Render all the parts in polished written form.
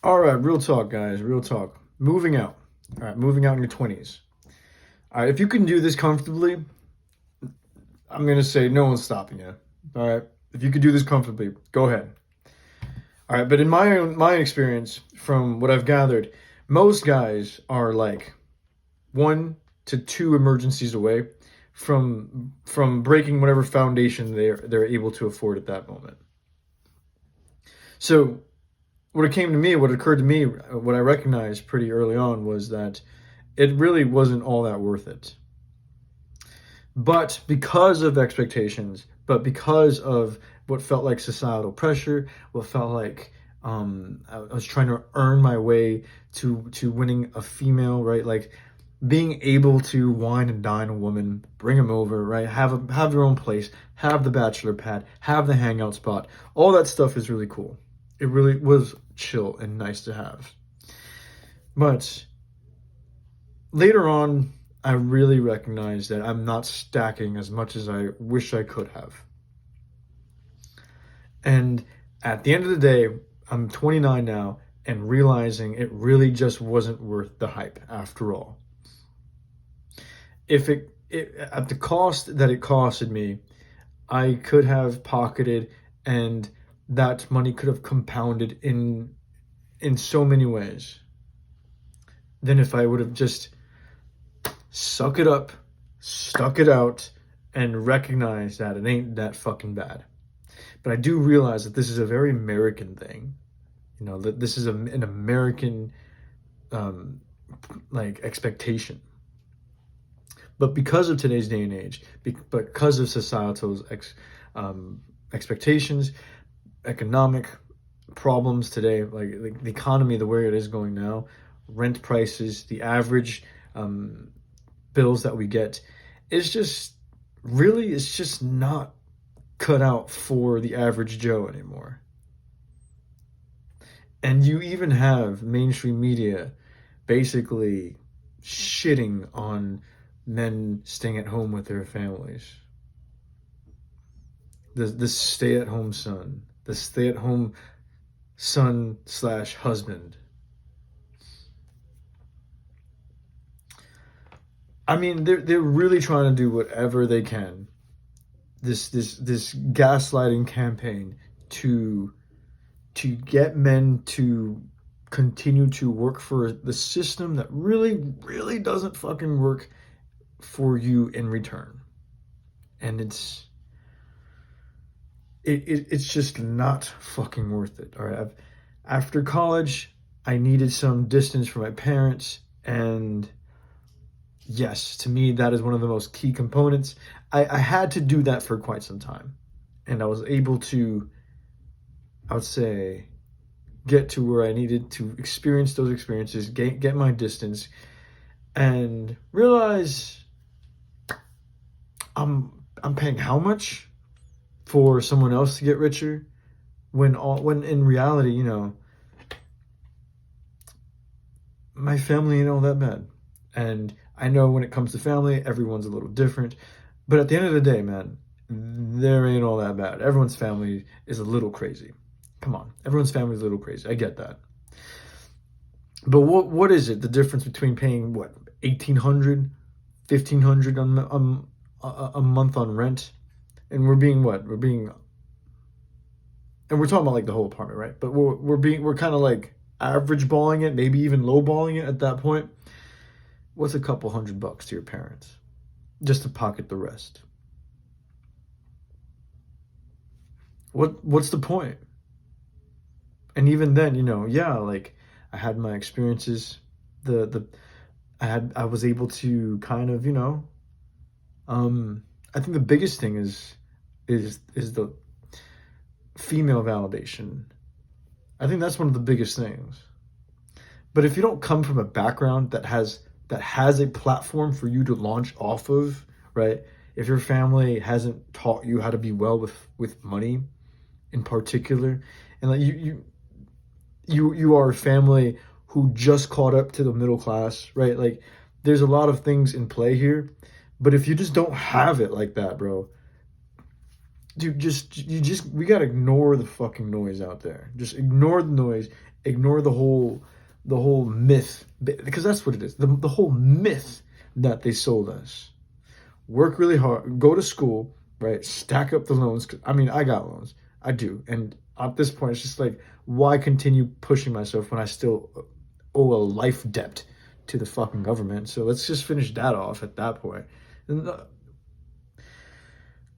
All right, real talk, guys. Real talk. Moving out. All right, moving out in your 20s. All right, if you can do this comfortably, I'm going to say no one's stopping you. All right, if you could do this comfortably, go ahead. All right, but in my experience, from what I've gathered, most guys are like 1 to 2 emergencies away from breaking whatever foundation they're able to afford at that moment. So what occurred to me, what I recognized pretty early on was that it really wasn't all that worth it. But because of expectations, but because of what felt like societal pressure, what felt like I was trying to earn my way to winning a female, right? Like being able to wine and dine a woman, bring them over, right? Have your own place, have the bachelor pad, have the hangout spot. All that stuff is really cool. It really was chill and nice to have. But later on, I really recognize that I'm not stacking as much as I wish I could have. And at the end of the day, I'm 29 now and realizing it really just wasn't worth the hype after all. If it at the cost that it costed me, I could have pocketed and that money could have compounded in so many ways than if I would have just suck it up, stuck it out, and recognize that it ain't that fucking bad. But I do realize that this is a very American thing. You know, that this is an American um, like expectation. But because of today's day and age, because of societal expectations, economic problems today, like the economy, the way it is going now, rent prices, the average bills that we get, it's just not cut out for the average Joe anymore. And you even have mainstream media basically shitting on men staying at home with their families. The stay at home son, the stay at home son slash husband. I mean, they're really trying to do whatever they can. This gaslighting campaign to get men to continue to work for the system that really doesn't fucking work for you in return. And it's just not fucking worth it. All right. After college, I needed some distance from my parents, and yes, to me, that is one of the most key components. I had to do that for quite some time, and I was able to, I would say, get to where I needed to experience those experiences, get my distance, and realize I'm paying how much for someone else to get richer when in reality, you know, my family ain't all that bad. And I know when it comes to family, everyone's a little different. But at the end of the day, man, there ain't all that bad. Everyone's family is a little crazy. Come on, everyone's family is a little crazy. I get that. But what is it? The difference between paying what 1,800, 1,500 a month on rent, and we're being what we're being, and we're talking about like the whole apartment, right? But we're kind of like average balling it, maybe even low balling it at that point. What's a couple $100 to your parents just to pocket the rest? What's the point? And even then, you know, yeah, like I had my experiences. The I was able to kind of, you know, I think the biggest thing is the female validation. I think that's one of the biggest things. But if you don't come from a background that has a platform for you to launch off of, right? If your family hasn't taught you how to be well with money in particular, and like you are a family who just caught up to the middle class, right? Like there's a lot of things in play here. But if you just don't have it like that, bro, dude, we gotta ignore the fucking noise out there. Just ignore the noise Ignore the whole myth, because that's what it is. The whole myth that they sold us. Work really hard, go to school, right? Stack up the loans. I mean, I got loans. I do. And at this point, it's just like, why continue pushing myself when I still owe a life debt to the fucking government? So let's just finish that off at that point. And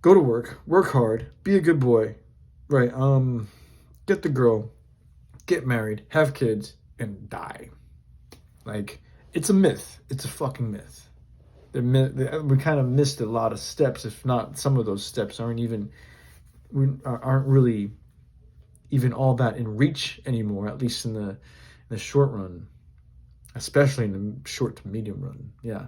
go to work hard, be a good boy, right? Get the girl, get married, have kids, and die. Like, it's a myth. It's a fucking myth. We kind of missed a lot of steps, if not some of those steps aren't really even all that in reach anymore, at least in the short run, especially in the short to medium run. Yeah.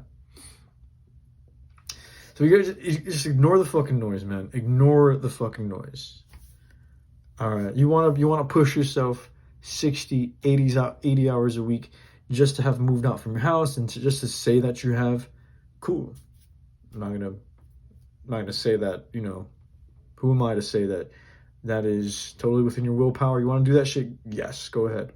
So you just ignore the fucking noise, man. Ignore the fucking noise. All right. You want to push yourself 60, 80 hours a week just to have moved out from your house and just to say that you have. Cool. I'm not gonna say that, who am I to say that that is totally within your willpower? You want to do that shit? Yes, go ahead.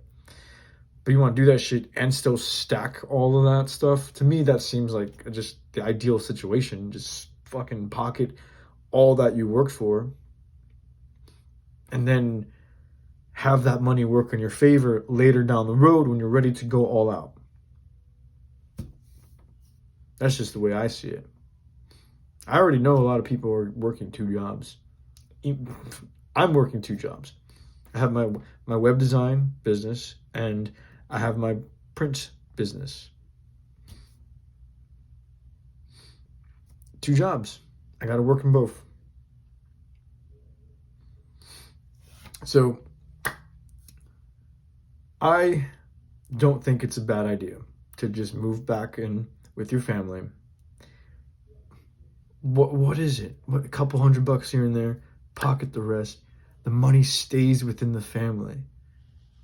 But you want to do that shit and still stack all of that stuff? To me, that seems like just the ideal situation. Just fucking pocket all that you worked for and then have that money work in your favor later down the road when you're ready to go all out. That's just the way I see it. I already know a lot of people are working 2 jobs. I'm working 2 jobs. I have my web design business and I have my print business. 2 jobs. I got to work in both. So I don't think it's a bad idea to just move back in with your family. What is it? A couple $100 here and there, pocket the rest. The money stays within the family.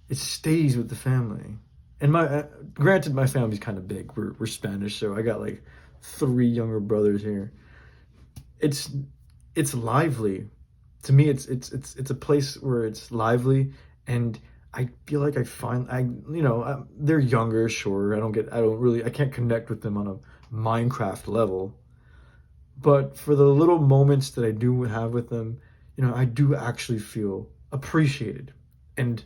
It stays with the family. And granted, my family's kind of big. We're Spanish, so I got like 3 younger brothers here. It's lively. To me, it's a place where it's lively, and I feel like they're younger, sure. I can't connect with them on a Minecraft level. But for the little moments that I do have with them, I do actually feel appreciated and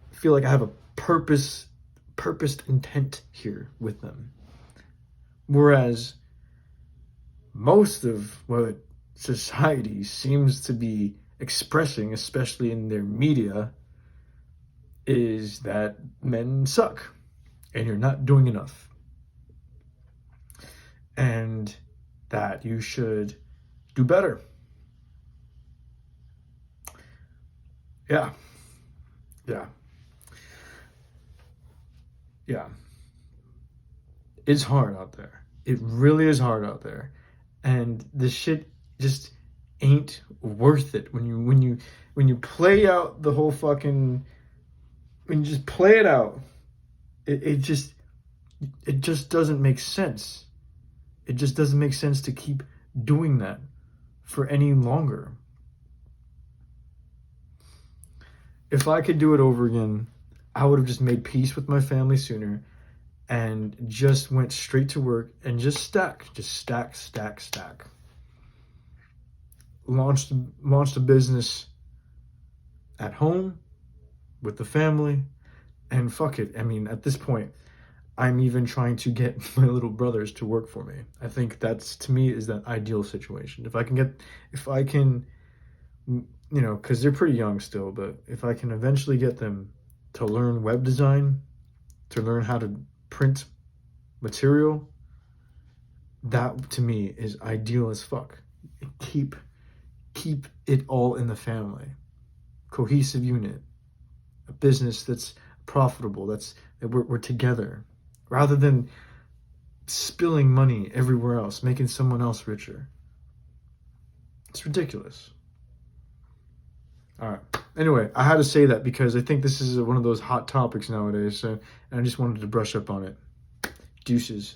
feel like I have a purposed intent here with them. Whereas most of what society seems to be expressing, especially in their media, is that men suck and you're not doing enough. And that you should do better. Yeah. It's hard out there. It really is hard out there. And this shit just ain't worth it when you play out the whole fucking, when you just play it out, it just doesn't make sense. It just doesn't make sense to keep doing that for any longer. If I could do it over again, I would have just made peace with my family sooner and just went straight to work and just stack. Launched a business at home with the family, and fuck it. I mean, at this point, I'm even trying to get my little brothers to work for me. I think that's, to me, is that ideal situation. If I can, because they're pretty young still, but if I can eventually get them to learn web design, to learn how to print material, that to me is ideal as fuck. Keep it all in the family. Cohesive unit. A business that's profitable, that we're together. Rather than spilling money everywhere else, making someone else richer. It's ridiculous. All right. Anyway, I had to say that because I think this is one of those hot topics nowadays, and I just wanted to brush up on it. Deuces.